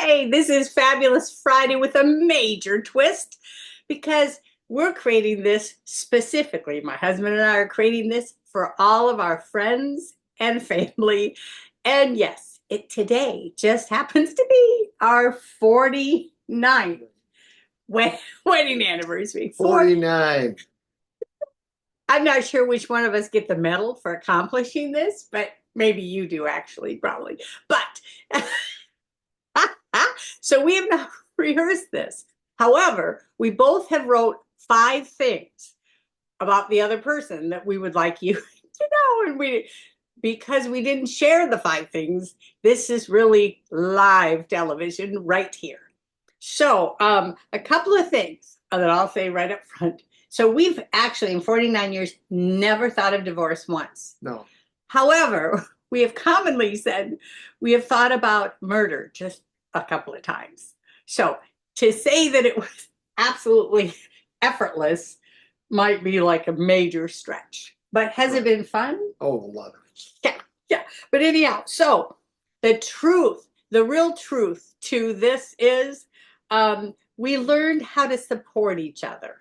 Hey, this is Fabulous Friday with a major twist because we're creating this specifically. My husband and I are creating this for all of our friends and family. And yes, it today just happens to be our 49th wedding anniversary. 49. I'm not sure which one of us get the medal for accomplishing this, but maybe you do actually, probably. But so we have not rehearsed this. However, we both have wrote 5 things about the other person that we would like you to know. And we, because we didn't share the 5 things, this is really live television right here. So a couple of things that I'll say right up front. So we've actually, in 49 years, never thought of divorce once. No. However, we have commonly said we have thought about murder just a couple of times. So to say that it was absolutely effortless might be like a major stretch. But has it been fun? Oh, a lot of it. Yeah, yeah. But anyhow, so the truth, the real truth to this is we learned how to support each other,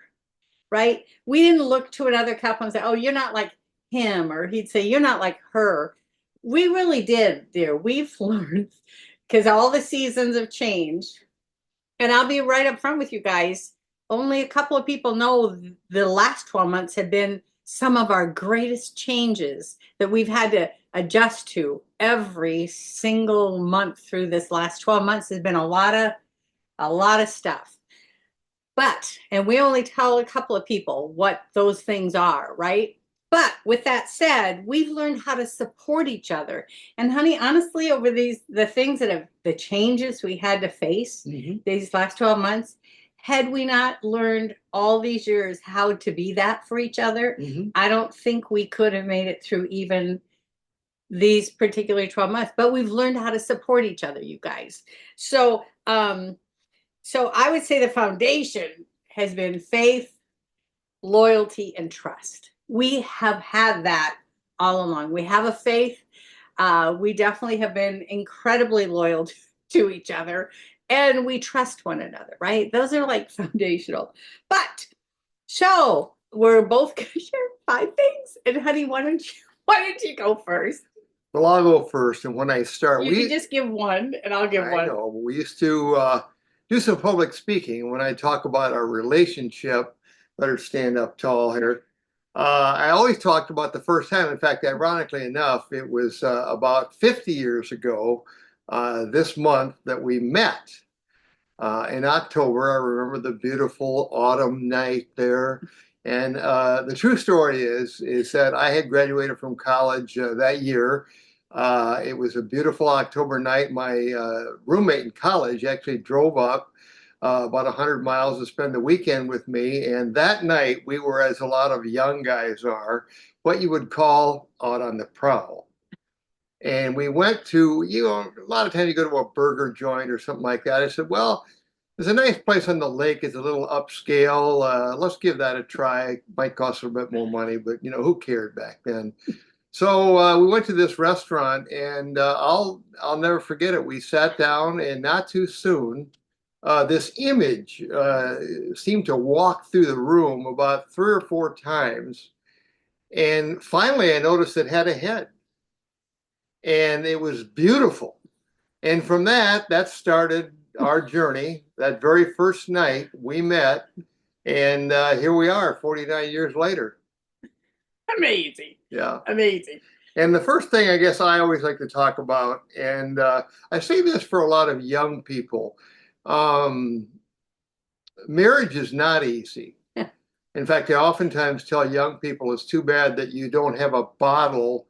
right? We didn't look to another couple and say, oh, you're not like him, or he'd say, you're not like her. We really did, dear. We've learned because all the seasons have changed. And I'll be right up front with you guys. Only a couple of people know the last 12 months have been some of our greatest changes that we've had to adjust to every single month through this last 12 months. Has been a lot of stuff. But, and we only tell a couple of people what those things are, right? But with that said, we've learned how to support each other. And honey, honestly, over the things that have, the changes we had to face these last 12 months, had we not learned all these years how to be that for each other, I don't think we could have made it through even these particular 12 months. But we've learned how to support each other, you guys. So, so I would say the foundation has been faith, loyalty, and trust. We have had that all along. We have a faith. We definitely have been incredibly loyal to each other, and we trust one another, right? Those are like foundational. But so we're both going to share 5 things. And honey, why don't you go first? Well, I'll go first. And when I start, You can just give one, and I'll give I one. know, we used to do some public speaking. When I talk about our relationship, better stand up tall here. I always talked about the first time. In fact, ironically enough, it was about 50 years ago this month that we met. In October, I remember the beautiful autumn night there. And the true story is that I had graduated from college that year. It was a beautiful October night. My roommate in college actually drove up about 100 miles to spend the weekend with me. And that night, we were, as a lot of young guys are, what you would call out on the prowl. And we went to, a lot of times you go to a burger joint or something like that. I said, well, there's a nice place on the lake. It's a little upscale. Let's give that a try. It might cost a bit more money, but who cared back then? So we went to this restaurant, and I'll never forget it. We sat down, and not too soon, this image seemed to walk through the room about 3 or 4 times, and finally I noticed it had a head, and it was beautiful. And from that started our journey. That very first night we met, and here we are 49 years later. Amazing. Yeah. Amazing. And the first thing I guess I always like to talk about, and I say this for a lot of young people, marriage is not easy. In fact, I oftentimes tell young people it's too bad that you don't have a bottle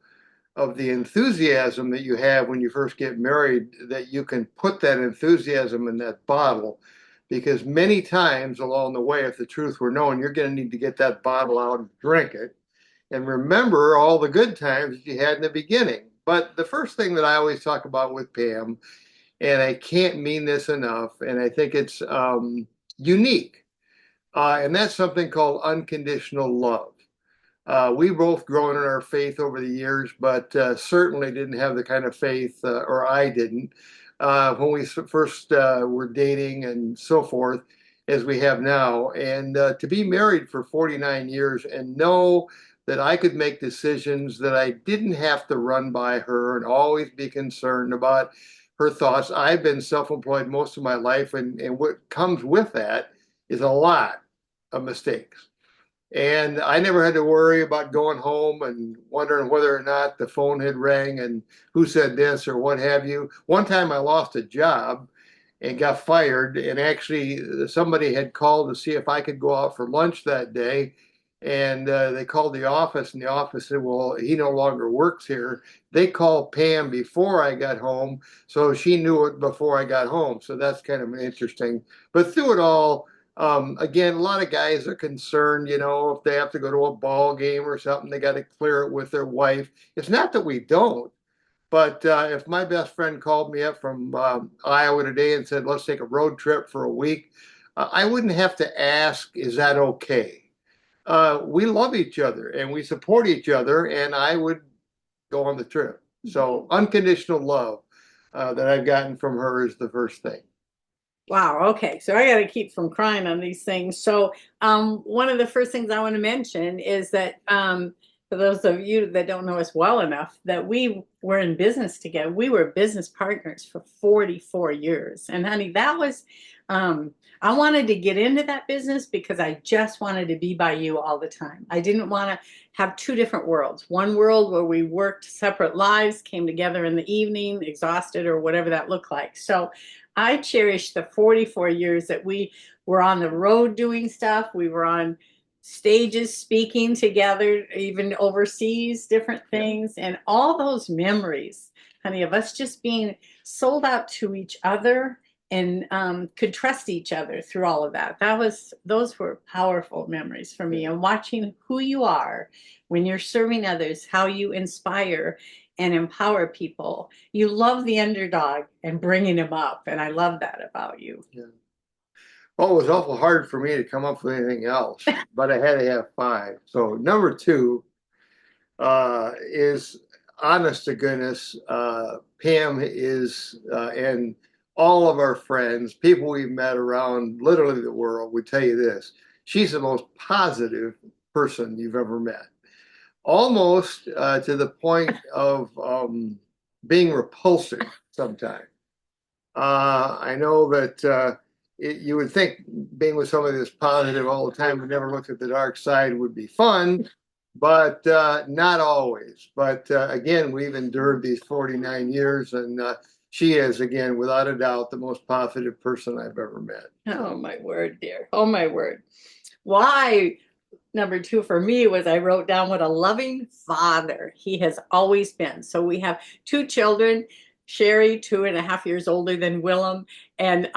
of the enthusiasm that you have when you first get married, that you can put that enthusiasm in that bottle. Because many times along the way, if the truth were known, you're going to need to get that bottle out and drink it and remember all the good times that you had in the beginning. But the first thing that I always talk about with Pam, and I can't mean this enough, and I think it's unique, and that's something called unconditional love. We both grown in our faith over the years, but certainly didn't have the kind of faith, or I didn't, when we first were dating and so forth, as we have now. And to be married for 49 years and know that I could make decisions that I didn't have to run by her and always be concerned about her thoughts. I've been self-employed most of my life, and what comes with that is a lot of mistakes. And I never had to worry about going home and wondering whether or not the phone had rang and who said this or what have you. One time I lost a job and got fired, and actually somebody had called to see if I could go out for lunch that day. And they called the office, and the office said, "Well, he no longer works here." They called Pam before I got home, so she knew it before I got home. So that's kind of interesting. But through it all, again, a lot of guys are concerned, if they have to go to a ball game or something, they got to clear it with their wife. It's not that we don't, but if my best friend called me up from Iowa today and said, "Let's take a road trip for a week," I wouldn't have to ask, "Is that okay?" We love each other and we support each other, and I would go on the trip. So unconditional love that I've gotten from her is the first thing. Wow. Okay. So I got to keep from crying on these things. So, one of the first things I want to mention is that, for those of you that don't know us well enough, that we were in business together. We were business partners for 44 years. And honey, I wanted to get into that business because I just wanted to be by you all the time. I didn't want to have two different worlds. One world where we worked separate lives, came together in the evening, exhausted or whatever that looked like. So, I cherish the 44 years that we were on the road doing stuff. We were on stages speaking together, even overseas, different Yeah. things, and all those memories, honey, of us just being sold out to each other and could trust each other through all of that. Those were powerful memories for me. And watching who you are when you're serving others, how you inspire and empower people. You love the underdog and bringing him up, and I love that about you. Yeah. Well, it was awful hard for me to come up with anything else, but I had to have five. So number two is honest to goodness. Pam is, and all of our friends, people we've met around literally the world, would tell you this. She's the most positive person you've ever met. Almost to the point of being repulsive sometimes. I know that you would think being with somebody that's positive all the time and never looked at the dark side would be fun, but not always. But again, we've endured these 49 years, and she is, again, without a doubt, the most positive person I've ever met. Oh, my word, dear. Oh, my word. Why? Number two for me was I wrote down what a loving father he has always been. So we have two children, Sherry, 2.5 years older than Willem. And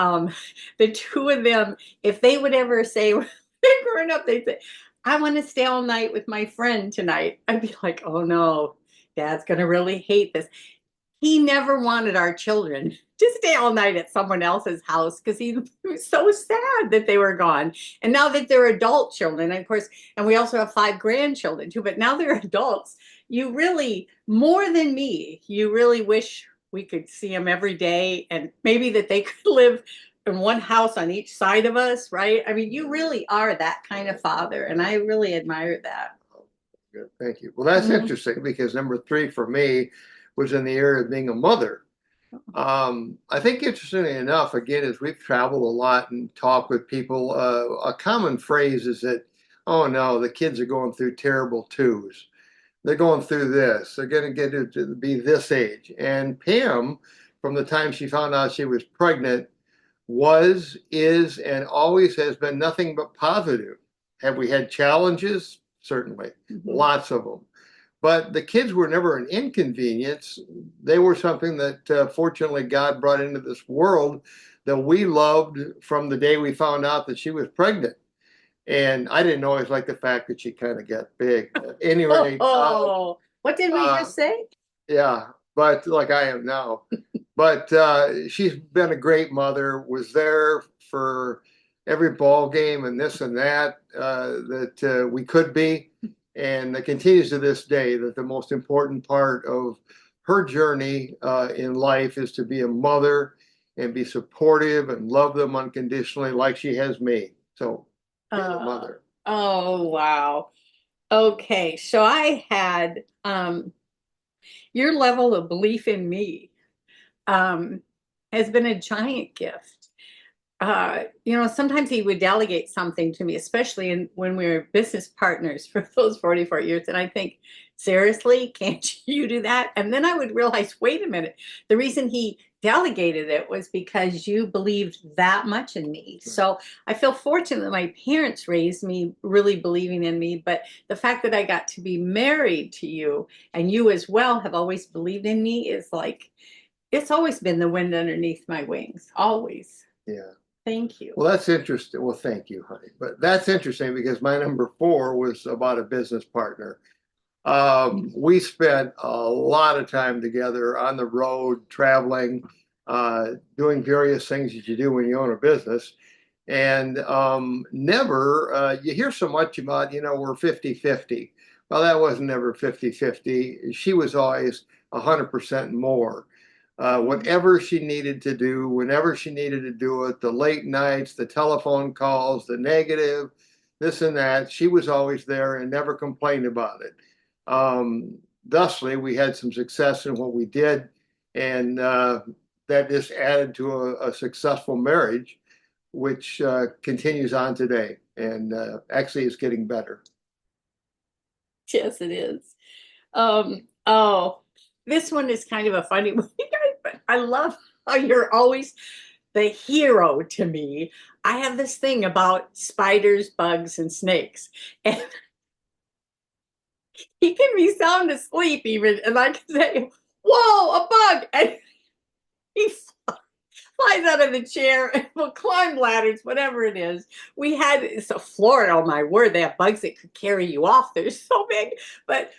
the two of them, if they would ever say, they're growing up, they'd say, "I want to stay all night with my friend tonight." I'd be like, "Oh no, Dad's going to really hate this." He never wanted our children to stay all night at someone else's house because he was so sad that they were gone. And now that they're adult children, of course, and we also have 5 grandchildren too, but now they're adults, you really, more than me, you really wish we could see them every day and maybe that they could live in one house on each side of us, right? I mean, you really are that kind of father, and I really admire that. Good, thank you. Well, that's Mhm. interesting because number three for me was in the area of being a mother. I think interestingly enough, again, as we've traveled a lot and talked with people, a common phrase is that, "Oh no, the kids are going through terrible twos. They're going through this. They're going to get to be this age." And Pam, from the time she found out she was pregnant, was, is, and always has been nothing but positive. Have we had challenges? Certainly, Mhm. lots of them. But the kids were never an inconvenience. They were something that fortunately God brought into this world that we loved from the day we found out that she was pregnant. And I didn't always like the fact that she kind of got big. At any rate, Oh, what did we uh, just say? yeah, but like I am now. But she's been a great mother, was there for every ball game and this and that that we could be. And it continues to this day that the most important part of her journey in life is to be a mother and be supportive and love them unconditionally like she has me. So, be a Uh, mother. oh, wow. Okay, so I had your level of belief in me um, has been a giant gift. Sometimes he would delegate something to me, especially when we were business partners for those 44 years. And I think, seriously, can't you do that? And then I would realize, wait a minute, the reason he delegated it was because you believed that much in me. So I feel fortunate that my parents raised me really believing in me. But the fact that I got to be married to you and you as well have always believed in me is like, it's always been the wind underneath my wings, always. Yeah. Thank you. Well, that's interesting. Well, thank you, honey. But that's interesting because my number four was about a business partner. We spent a lot of time together on the road, traveling, doing various things that you do when you own a business. And never, you hear so much about, we're 50-50. Well, that wasn't never 50-50. She was always 100% more. Whatever she needed to do, whenever she needed to do it, the late nights, the telephone calls, the negative, this and that, she was always there and never complained about it. Thusly, we had some success in what we did, and that just added to a successful marriage, which continues on today and actually is getting better. Yes, it is. This one is kind of a funny one, but I love how you're always the hero to me. I have this thing about spiders, bugs, and snakes. And he can be sound asleep even, and I can say, whoa, a bug. And he flies out of the chair and will climb ladders, whatever it is. We had, it's a Florida, oh my word, they have bugs that could carry you off. They're so big. But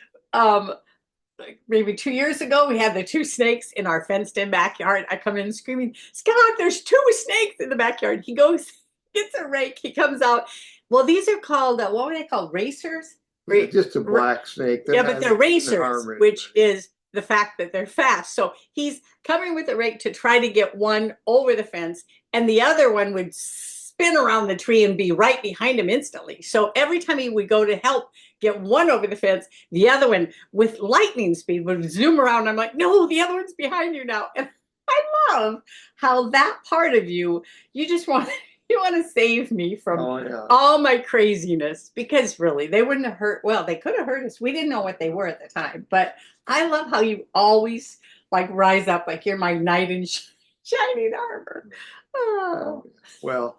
like maybe 2 years ago, we had the two snakes in our fenced in backyard. I come in screaming, Scott, there's two snakes in the backyard. He goes, gets a rake. He comes out. Well, these are called, what were they called? Racers? Yeah, just a black snake. Yeah, but they're racers, harm which is the fact that they're fast. So he's coming with a rake to try to get one over the fence, and the other one would spin around the tree and be right behind him instantly. So every time he would go to help get one over the fence, the other one with lightning speed would zoom around. I'm like, no, the other one's behind you now. And I love how that part of you, you just want you want to save me from yeah. all my craziness, because really they wouldn't have hurt. Well, they could have hurt us. We didn't know what they were at the time, but I love how you always like rise up like you're my knight in shining armor. Oh. Well,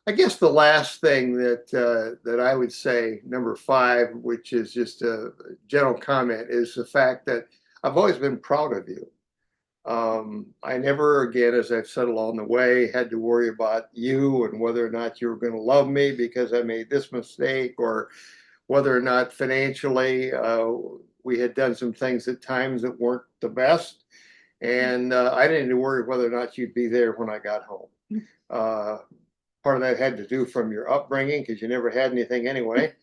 I guess the last thing that I would say, number five, which is just a general comment, is the fact that I've always been proud of you. I never again, as I've said along the way, had to worry about you and whether or not you were going to love me because I made this mistake, or whether or not financially we had done some things at times that weren't the best. And I didn't need to worry whether or not you'd be there when I got home. Uh, Part of that had to do from your upbringing because you never had anything anyway.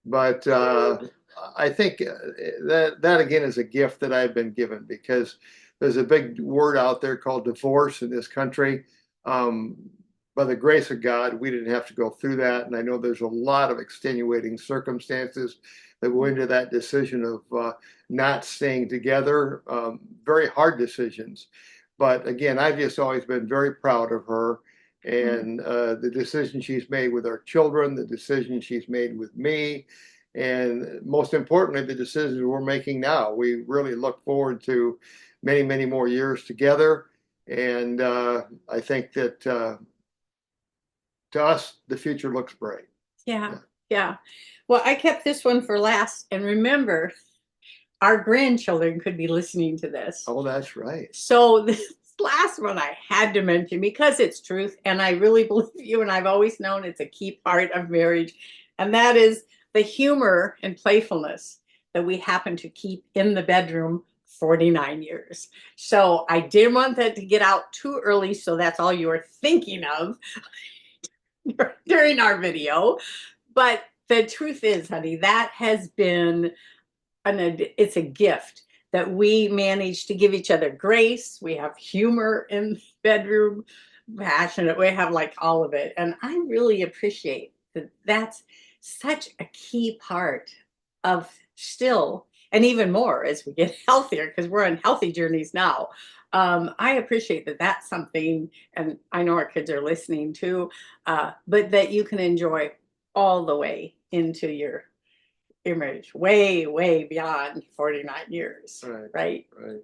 But I think that again is a gift that I've been given, because there's a big word out there called divorce in this country. Um, by the grace of God, we didn't have to go through that. And I know there's a lot of extenuating circumstances that go into that decision of not staying together. Very hard decisions. But again, I've just always been very proud of her and the decision she's made with our children, the decision she's made with me, and most importantly, the decisions we're making now. We really look forward to many, many more years together. And I think that to us, the future looks bright. Yeah, yeah. Well, I kept this one for last. And remember, our grandchildren could be listening to this. Oh, that's right. So this last one I had to mention because it's truth, and I really believe you, and I've always known it's a key part of marriage, and that is the humor and playfulness that we happen to keep in the bedroom 49 years. So I didn't want that to get out too early, so that's all you were thinking of during our video. But the truth is, honey, that has been it's a gift that we manage to give each other grace. We have humor in the bedroom, passionate. We have like all of it. And I really appreciate that. That's such a key part of still, and even more as we get healthier, because we're on healthy journeys now. I appreciate that that's something, and I know our kids are listening too, but that you can enjoy all the way into your marriage, way, way beyond 49 years, Right. right? Right.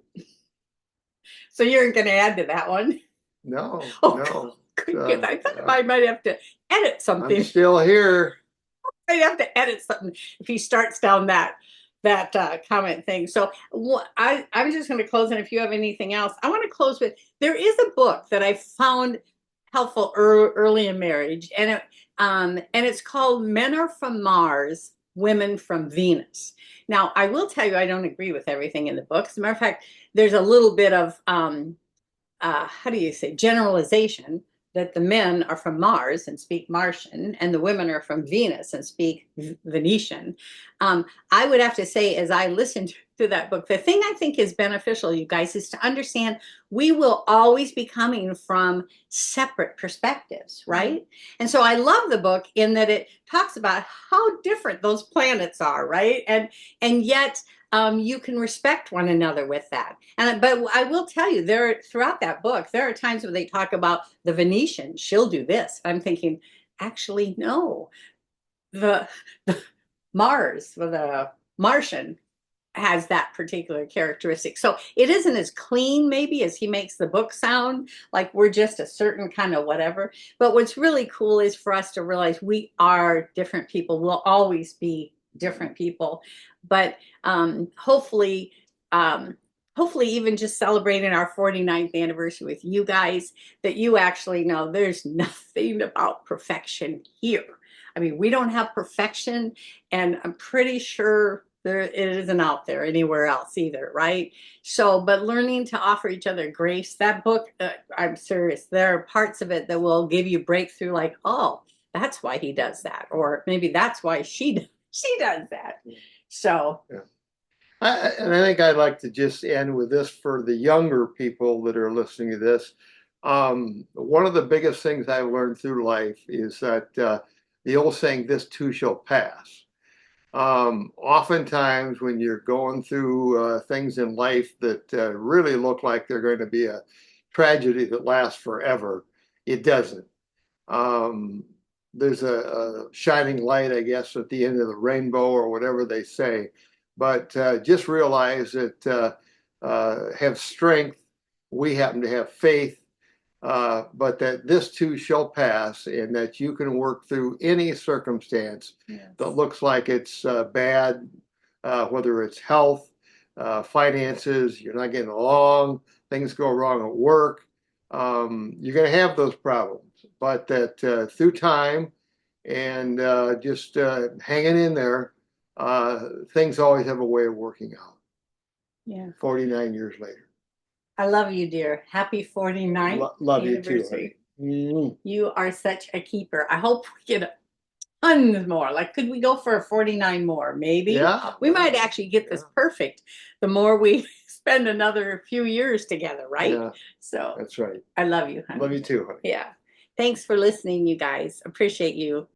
So you're going to add to that one? No, Oh, no. good. I thought I might have to edit I'm something. still here. I have to edit something if he starts down that comment thing. So I'm just going to close, and if you have anything else, I want to close with, there is a book that I found helpful early in marriage, and it's called Men Are from Mars, Women from Venus. Now, I will tell you, I don't agree with everything in the book. As a matter of fact, there's a little bit of how do you say, generalization, that the men are from Mars and speak Martian, and the women are from Venus and speak Venetian. I would have to say, as I listened to that book, the thing I think is beneficial, you guys, is to understand we will always be coming from separate perspectives, right? And so I love the book in that it talks about how different those planets are, right? And yet you can respect one another with that. But I will tell you, throughout that book, there are times when they talk about the Venetian. She'll do this. I'm thinking, actually, no. The Mars, the Martian, has that particular characteristic. So it isn't as clean, maybe, as he makes the book sound, like we're just a certain kind of whatever. But what's really cool is for us to realize we are different people. We'll always be different people. But hopefully, even just celebrating our 49th anniversary with you guys, that you actually know there's nothing about perfection here. I mean, we don't have perfection, and I'm pretty sure it isn't out there anywhere else either, right? So, but learning to offer each other grace, that book, I'm serious, there are parts of it that will give you breakthrough, like, oh, that's why he does that, or maybe that's why she does that. So, Yeah. And I think I'd like to just end with this for the younger people that are listening to this. One of the biggest things I've learned through life is that the old saying, this too shall pass. Oftentimes, when you're going through things in life that really look like they're going to be a tragedy that lasts forever, it doesn't. Um, there's a shining light, I guess, at the end of the rainbow or whatever they say. But just realize that have strength. We happen to have faith, but that this too shall pass, and that you can work through any circumstance that looks like it's bad, whether it's health, finances, you're not getting along, things go wrong at work. You're going to have those problems, but that through time and just hanging in there, things always have a way of working out. yeah. 49 years later. I love you, dear. Happy 49th Love you anniversary. too, honey. You are such a keeper. I hope we get tons more. Like, could we go for a 49 more? Maybe. Yeah. We might actually get this perfect the more we spend another few years together, right? Yeah, So that's right. I love you, honey. Love you too, honey. Yeah. Thanks for listening, you guys. Appreciate you.